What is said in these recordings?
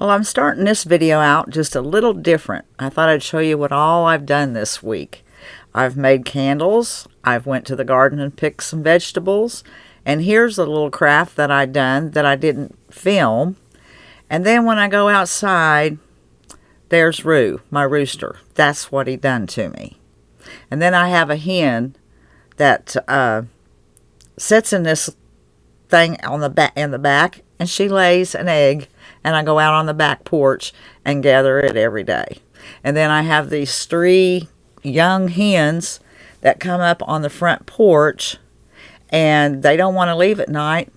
Well, I'm starting this video out just a little different. I thought I'd show you what all I've done this week. I've made candles, I've went to the garden and picked some vegetables, and here's a little craft that I done that I didn't film. And then when I go outside, there's Roo, my rooster. That's what he done to me. And then I have a hen that sits in this thing on the in the back, and she lays an egg, and I go out on the back porch and gather it every day. And then I have these 3 young hens that come up on the front porch, and they don't want to leave at night.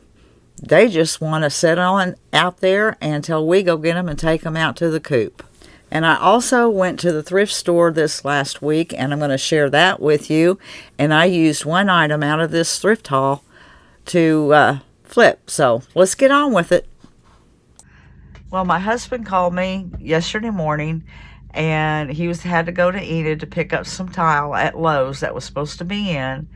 They just want to sit on out there until we go get them and take them out to the coop. And I also went to the thrift store this last week, and I'm going to share that with you. And I used one item out of this thrift haul to flip. So let's get on with it. Well, my husband called me yesterday morning, and he had to go to Enid to pick up some tile at Lowe's that was supposed to be in.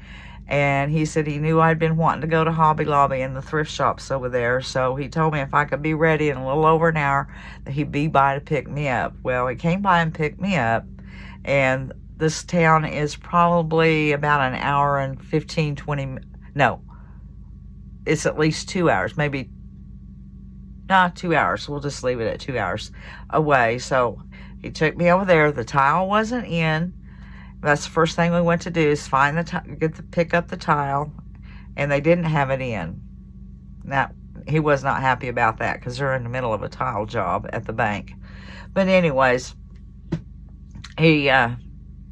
And he said he knew I'd been wanting to go to Hobby Lobby and the thrift shops over there. So he told me if I could be ready in a little over an hour, that he'd be by to pick me up. Well, he came by and picked me up. And this town is probably about an hour and 15, 20, no, it's at least 2 hours, maybe, not 2 hours. We'll just leave it at 2 hours away. So he took me over there. The tile wasn't in. That's the first thing we went to do, is find the pick up the tile, and they didn't have it in. Now, he was not happy about that because they're in the middle of a tile job at the bank. But anyways, he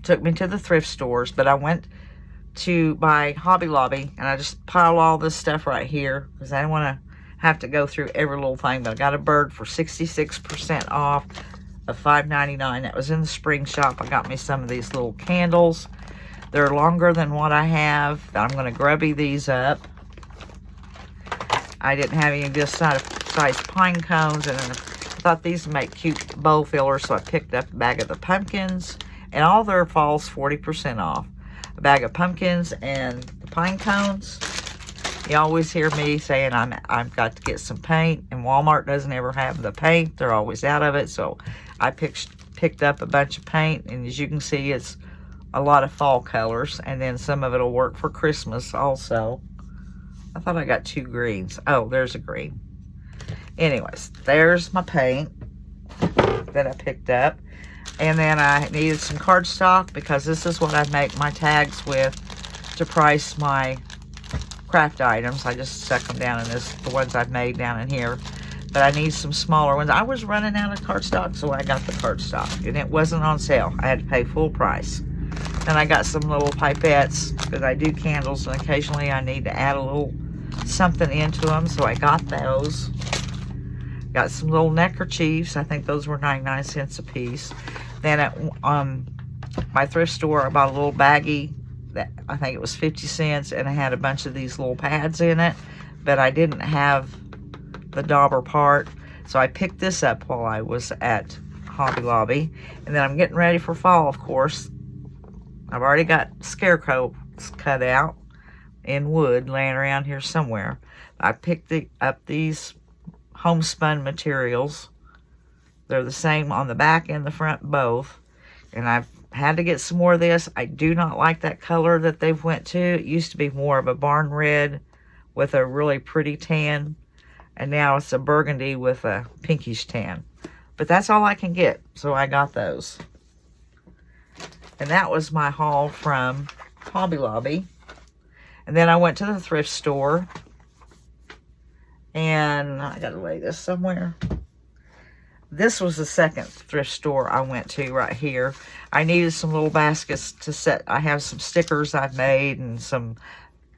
took me to the thrift stores, but I went to buy Hobby Lobby, and I just piled all this stuff right here because I didn't want to have to go through every little thing. But I got a bird for 66% off. Of $5.99. That was in the spring shop. I got me some of these little candles. They're longer than what I have. I'm going to grubby these up. I didn't have any of this size pine cones, and I thought these would make cute bowl fillers, so I picked up a bag of the pumpkins, and all their falls 40% off. A bag of pumpkins and the pine cones. You always hear me saying I've got to get some paint, and Walmart doesn't ever have the paint. They're always out of it, so I picked up a bunch of paint, and as you can see, it's a lot of fall colors, and then some of it will work for Christmas also. I thought I got 2 greens. Oh, there's a green. Anyways, there's my paint that I picked up, and then I needed some cardstock because this is what I make my tags with to price my craft items. I just stuck them down in the ones I've made down in here. But I need some smaller ones. I was running out of cardstock, so I got the cardstock. And it wasn't on sale. I had to pay full price. And I got some little pipettes, because I do candles, and occasionally I need to add a little something into them. So I got those. Got some little neckerchiefs. I think those were 99 cents a piece. Then at my thrift store, I bought a little baggie that I think it was 50 cents, and it had a bunch of these little pads in it. But I didn't have the dauber part, so I picked this up while I was at Hobby Lobby. And then I'm getting ready for fall, of course. I've already got scarecrows cut out in wood laying around here somewhere. I picked up these homespun materials. They're the same on the back and the front both, and I've had to get some more of this. I do not like that color that they've went to. It used to be more of a barn red with a really pretty tan, and now it's a burgundy with a pinkish tan. But that's all I can get, so I got those. And that was my haul from Hobby Lobby. And then I went to the thrift store. And I gotta lay this somewhere. This was the second thrift store I went to right here. I needed some little baskets to set. I have some stickers I've made and some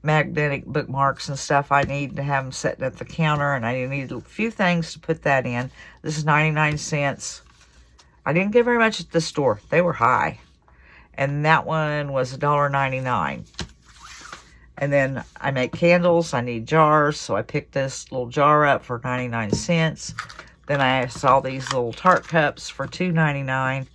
magnetic bookmarks and stuff I need to have them set at the counter, and I needed a few things to put that in. This is 99 cents. I didn't get very much at the store. They were high. And that one was $1.99. And then I make candles. I need jars, so I picked this little jar up for 99 cents. Then I saw these little tart cups for $2.99.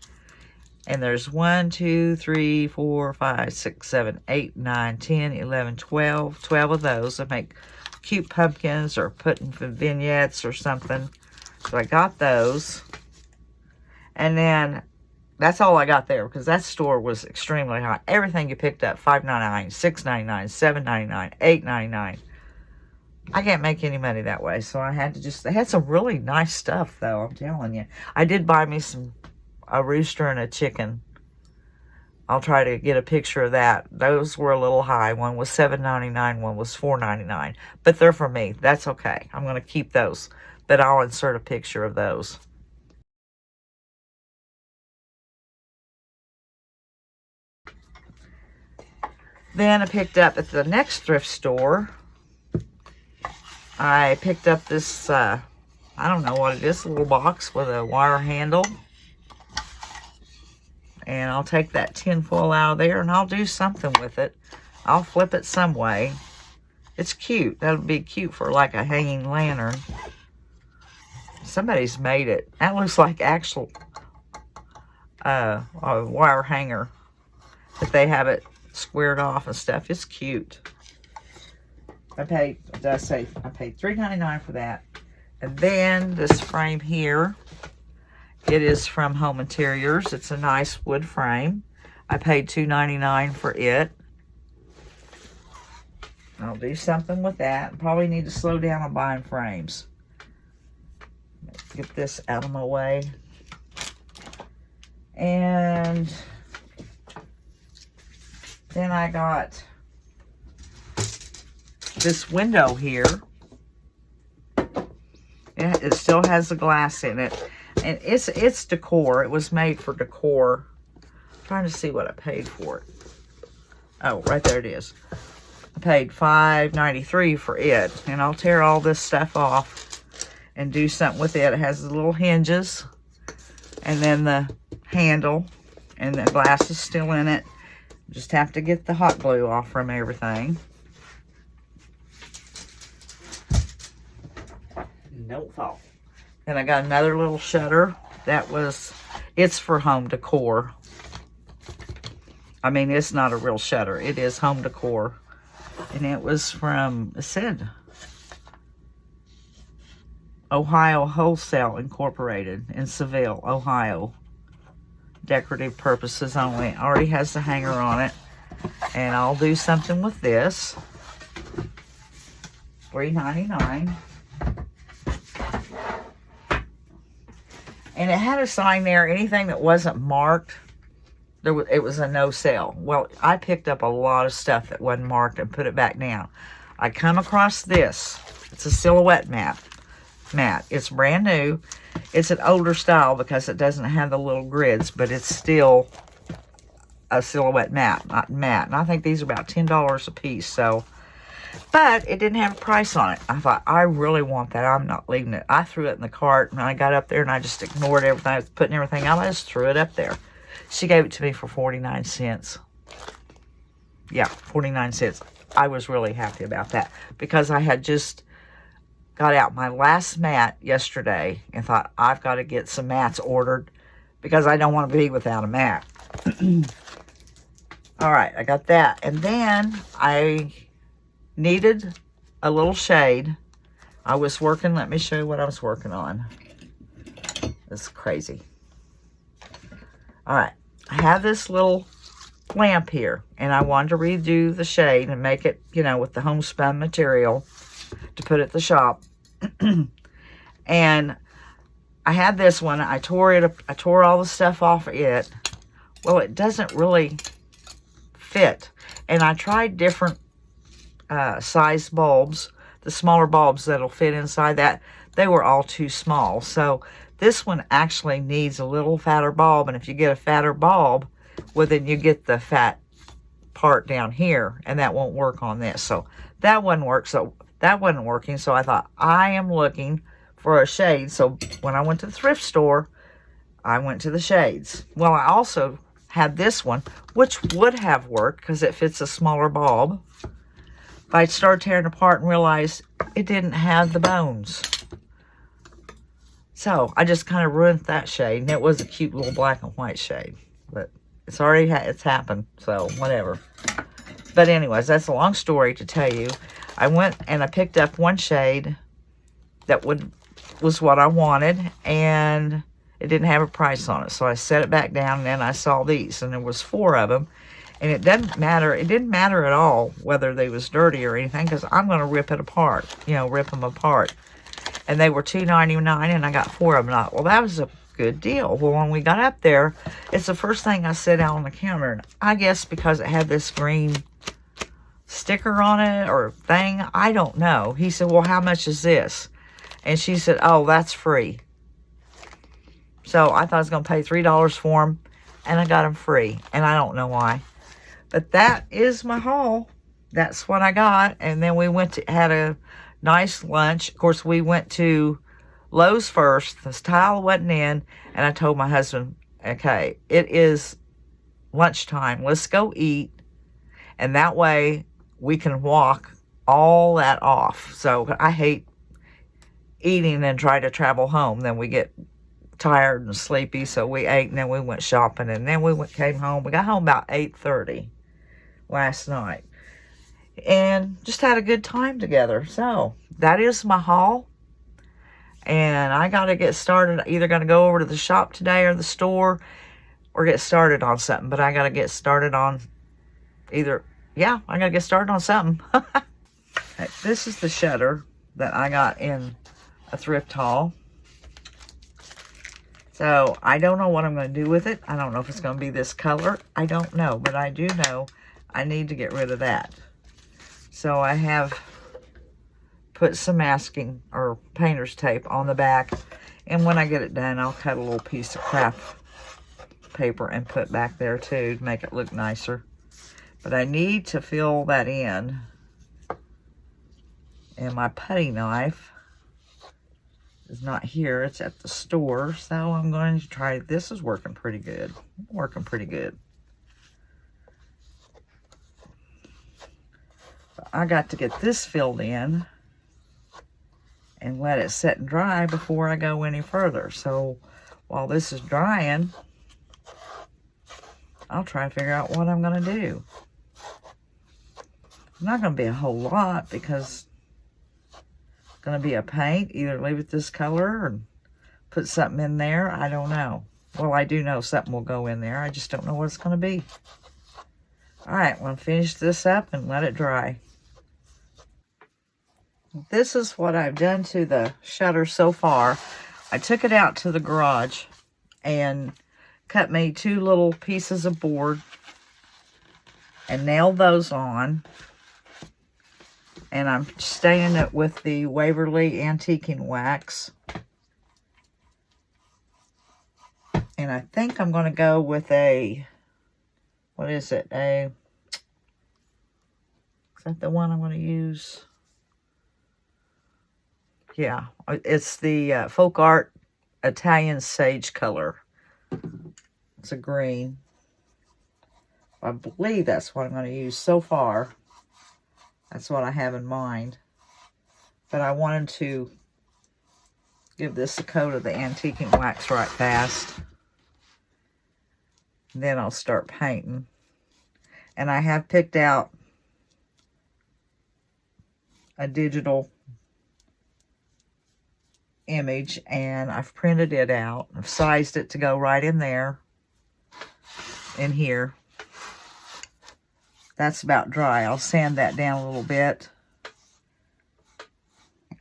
And there's 1, 2, 3, 4, 5, 6, 7, 8, 9, 10, 11, 12. 12 of those. I make cute pumpkins or putting vignettes or something. So I got those. And then that's all I got there because that store was extremely high. Everything you picked up, $5.99, $6.99, $7.99, $8.99. I can't make any money that way, so I had to just... They had some really nice stuff, though, I'm telling you. I did buy me a rooster and a chicken. I'll try to get a picture of that. Those were a little high. One was $7.99, one was $4.99. But they're for me. That's okay. I'm going to keep those. But I'll insert a picture of those. Then I picked up at the next thrift store... I picked up this, I don't know what it is, a little box with a wire handle. And I'll take that tin foil out of there and I'll do something with it. I'll flip it some way. It's cute. That'll be cute for like a hanging lantern. Somebody's made it. That looks like actual a wire hanger. But they have it squared off and stuff. It's cute. I paid $3.99 for that. And then this frame here, it is from Home Interiors. It's a nice wood frame. I paid $2.99 for it. I'll do something with that. Probably need to slow down on buying frames. Get this out of my way. And then I got this window here. It still has the glass in it. And it's decor. It was made for decor. I'm trying to see what I paid for it. Oh, right there it is. I paid $5.93 for it. And I'll tear all this stuff off and do something with it. It has the little hinges. And then the handle. And the glass is still in it. Just have to get the hot glue off from everything. Don't fall. And I got another little shutter. It's for home decor. I mean, it's not a real shutter. It is home decor. And it was from, it said, Ohio Wholesale Incorporated in Seville, Ohio. Decorative purposes only. It already has the hanger on it. And I'll do something with this. $3.99. And it had a sign there, anything that wasn't marked, it was a no sale. Well, I picked up a lot of stuff that wasn't marked and put it back down. I come across this. It's a silhouette mat. It's brand new. It's an older style because it doesn't have the little grids, but it's still a silhouette mat, not matte. And I think these are about $10 a piece, so... But it didn't have a price on it. I thought, I really want that. I'm not leaving it. I threw it in the cart, and I got up there, and I just ignored everything. I was putting everything out. I just threw it up there. She gave it to me for 49 cents. Yeah, 49 cents. I was really happy about that because I had just got out my last mat yesterday and thought, I've got to get some mats ordered because I don't want to be without a mat. All right, I got that. And then I needed a little shade. I was working, let me show you what I was working on. It's crazy. All right, I have this little lamp here, and I wanted to redo the shade and make it, you know, with the homespun material to put at the shop. And I had this one. I tore all the stuff off of it. Well, it doesn't really fit. And I tried different size bulbs, the smaller bulbs that'll fit inside that. They were all too small. So this one actually needs a little fatter bulb. And if you get a fatter bulb, well, then you get the fat part down here, and that won't work on this. So that wouldn't work. So that wasn't working. So I thought, I am looking for a shade. So when I went to the thrift store, I went to the shades. Well, I also had this one, which would have worked because it fits a smaller bulb. But I started tearing apart and realized it didn't have the bones. So I just kind of ruined that shade. And it was a cute little black and white shade. But it's already it's happened. So whatever. But anyways, that's a long story to tell you. I went and I picked up one shade that would was what I wanted, and it didn't have a price on it. So I set it back down, and then I saw these, and there was 4 of them. And it doesn't matter. It didn't matter at all whether they was dirty or anything, because I'm going to rip it apart. You know, rip them apart. And they were $2.99, and I got 4 of them. And well, that was a good deal. Well, when we got up there, it's the first thing I set out on the counter. And I guess because it had this green sticker on it or thing, I don't know. He said, well, how much is this? And she said, oh, that's free. So I thought I was going to pay $3 for them, and I got them free. And I don't know why. But that is my haul. That's what I got. And then we went to, had a nice lunch. Of course, we went to Lowe's first. This tile wasn't in. And I told my husband, okay, it is lunchtime. Let's go eat. And that way we can walk all that off. So I hate eating and try to travel home. Then we get tired and sleepy. So we ate, and then we went shopping. And then we came home. We got home about 8:30 last night. And just had a good time together. So that is my haul. And I got to get started. Either going to go over to the shop today or the store, or get started on something. But I got to get started on either. Yeah, I got to get started on something. This is the shutter that I got in a thrift haul. So I don't know what I'm going to do with it. I don't know if it's going to be this color. I don't know. But I do know I need to get rid of that. So I have put some masking or painter's tape on the back. And when I get it done, I'll cut a little piece of craft paper and put back there too to make it look nicer. But I need to fill that in. And my putty knife is not here. It's at the store. So I'm going to try. This is working pretty good. Working pretty good. I got to get this filled in and let it set and dry before I go any further. So while this is drying, I'll try and figure out what I'm going to do. It's not going to be a whole lot because it's going to be a paint. Either leave it this color or put something in there. I don't know. Well, I do know something will go in there. I just don't know what it's going to be. All right, I'm going to finish this up and let it dry. This is what I've done to the shutter so far. I took it out to the garage and cut me 2 little pieces of board and nailed those on. And I'm staining it with the Waverly Antiquing Wax. And I think I'm going to go with a, what is it? Is that the one I'm going to use? Yeah, it's the Folk Art Italian Sage color. It's a green. I believe that's what I'm going to use so far. That's what I have in mind. But I wanted to give this a coat of the Antiquing Wax right fast. Then I'll start painting. And I have picked out a digital image, and I've printed it out. I've sized it to go right in there, in here. That's about dry. I'll sand that down a little bit.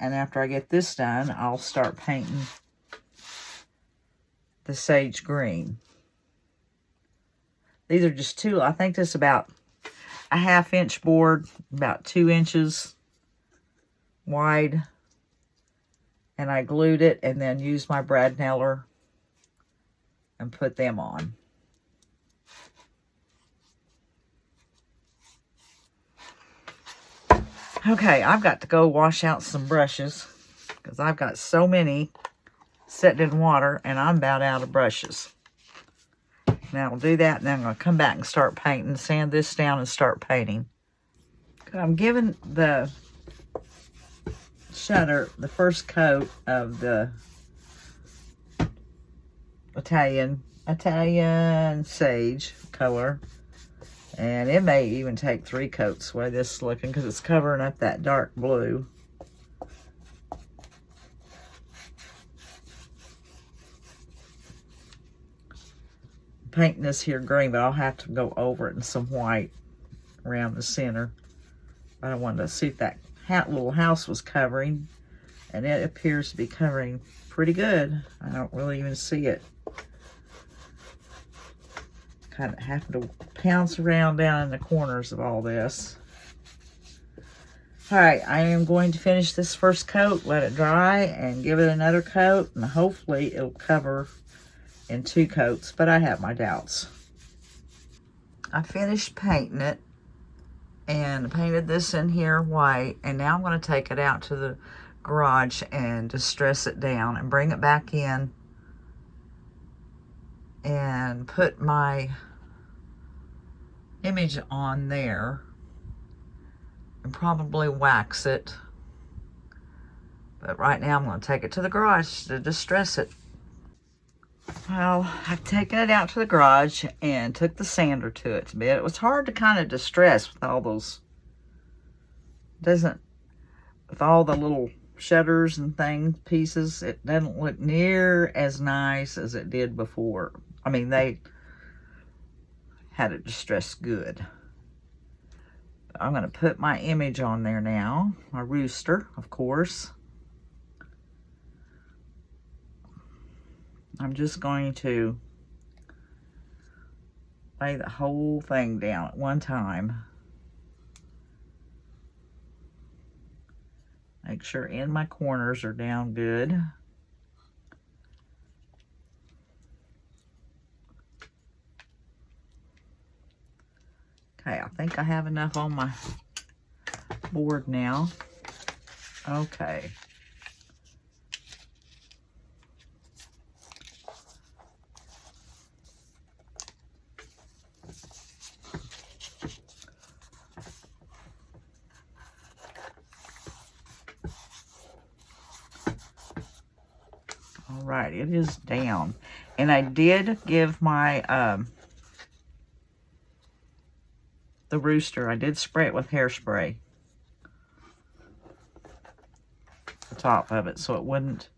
And after I get this done, I'll start painting the sage green. These are just 2, I think this is about a 1/2 inch board, about 2 inches wide. And I glued it and then used my brad nailer and put them on. Okay, I've got to go wash out some brushes because I've got so many sitting in water and I'm about out of brushes. Now I'll do that and then I'm going to come back and start painting, sand this down and start painting. I'm giving the shutter the first coat of the Italian sage color, and it may even take 3 coats the way this is looking because it's covering up that dark blue. painting this here green, but I'll have to go over it in some white around the center. I wanted to see if that little house was covering, and it appears to be covering pretty good. I don't really even see it. Kind of having to pounce around down in the corners of all this. All right, I am going to finish this first coat, let it dry, and give it another coat, and hopefully it'll cover in 2 coats, but I have my doubts. I finished painting it and painted this in here white, and now I'm going to take it out to the garage and distress it down and bring it back in and put my image on there and probably wax it. But right now I'm going to take it to the garage to distress it. Well, I've taken it out to the garage and took the sander to it a bit. It was hard to kind of distress with all those, with all the little shutters and things, pieces. It doesn't look near as nice as it did before. I mean, they had it distressed good. I'm going to put my image on there now, my rooster, of course. I'm just going to lay the whole thing down at one time. Make sure in my corners are down good. Okay, I think I have enough on my board now. Okay. All right, it is down. And I did give my the rooster, I did spray it with hairspray, the top of it, so it wouldn't,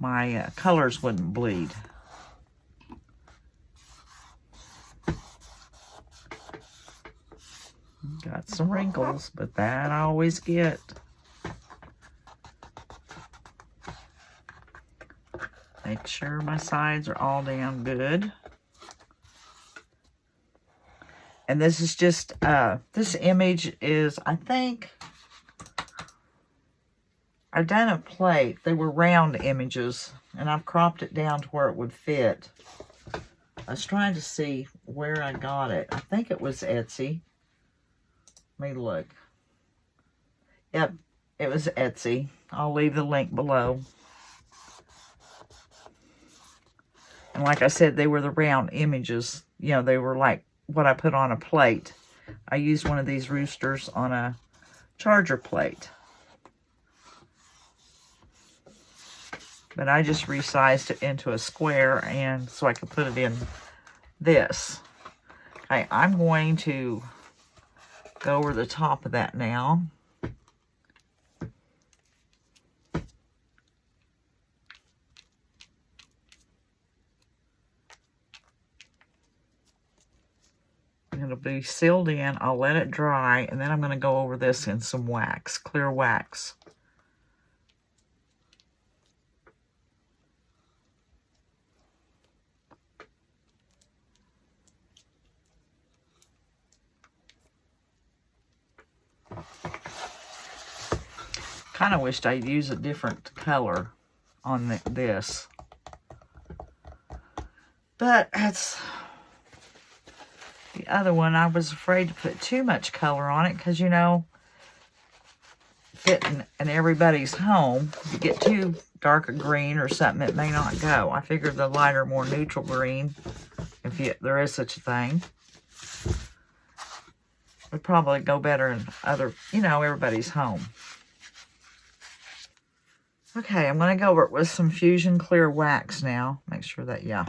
my colors wouldn't bleed. Got some wrinkles, but that I always get. Make sure my sides are all down good. And this is just, this image is, I think, I've done a plate. They were round images, and I've cropped it down to where it would fit. I was trying to see where I got it. I think it was Etsy. Let me look. Yep, it was Etsy. I'll leave the link below. And like I said, they were the round images. You know, they were like what I put on a plate. I used one of these roosters on a charger plate. But I just resized it into a square, and so I could put it in this. Okay, I'm going to go over the top of that now. It'll be sealed in. I'll let it dry, and then I'm going to go over this in some wax, clear wax. Kind of wished I'd use a different color on this, but that's the other one. I was afraid to put too much color on it because, you know, fitting in everybody's home, if you get too dark a green or something, it may not go. I figured the lighter, more neutral green, if there is such a thing, would probably go better in other, you know, everybody's home. Okay, I'm going to go over it with some Fusion Clear Wax now. Make sure that, yeah.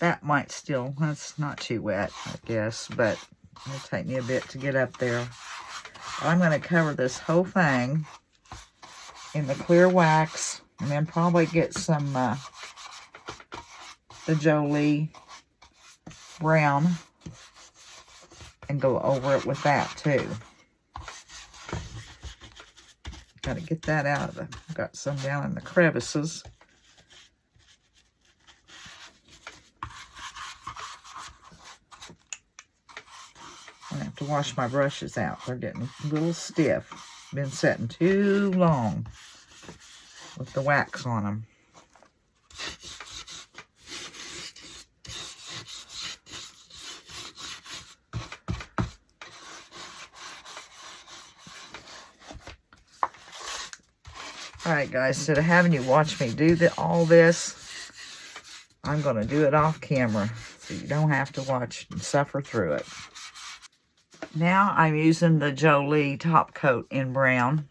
That might still, that's not too wet, I guess, but it'll take me a bit to get up there. I'm going to cover this whole thing in the clear wax, and then probably get some the Jolie brown and go over it with that too. Got to get that out of the, got some down in the crevices. I have to wash my brushes out. They're getting a little stiff. Been setting too long with the wax on them. Alright guys, instead of having you watch me do all this, I'm going to do it off camera so you don't have to watch and suffer through it. Now I'm using the Jolie top coat in brown.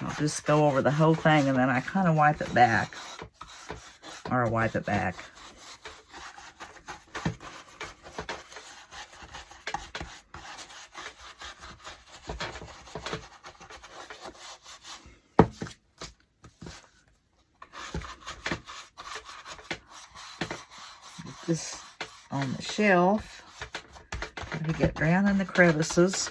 I'll just go over the whole thing and then I kind of wipe it back. Or wipe it back. This on the shelf. Gotta get down in the crevices.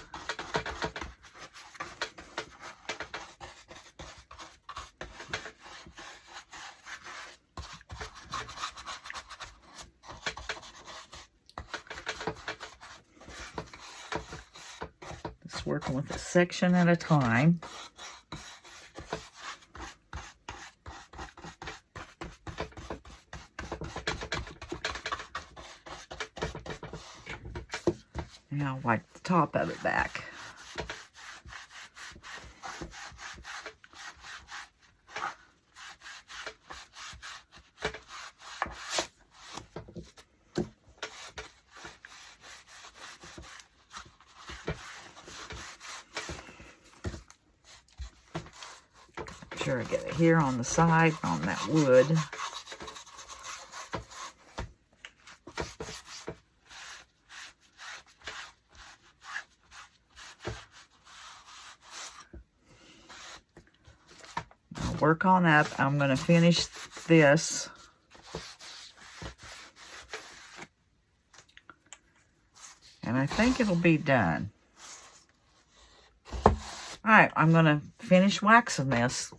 Just working with a section at a time. Now wipe the top of it back. Make sure I get it here on the side on that wood. Work on that. I'm going to finish this. And I think it'll be done. Alright, I'm going to finish waxing this.